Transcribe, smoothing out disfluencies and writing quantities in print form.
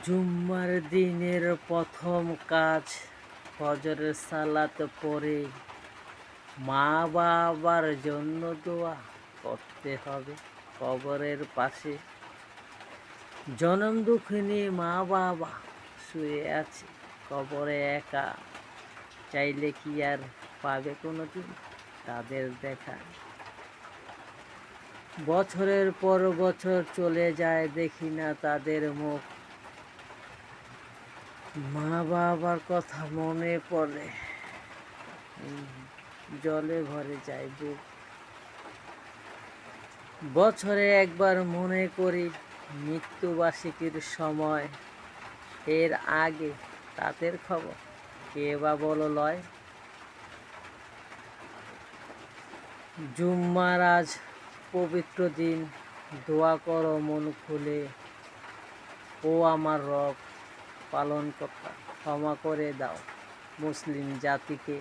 জুম্মার দিনের প্রথম কাজ ফজরের সালাত পড়ে মা বাবার জন্য দোয়া করতে হবে। কবরের পাশে জনম দুঃখিনী মা বাবা শুয়ে আছে কবরে একা, চাইলে কি আর পাবে কোনোদিন তাদের দেখা? বছরের পর বছর চলে যায়, দেখি না তাদের মুখ। মা বাবার কথা মনে পড়ে, জলে ভরে যায় বুক। বছরে একবার মনে করি মৃত্যুবার্ষিকীর সময়, এর আগে তাদের খবর কে বা বলো লয়। জুম্মার আজ পবিত্র দিন, দোয়া করো মন খুলে। ও আমার রব পালনকর্তা, ক্ষমা করে দাও মুসলিম জাতিকে।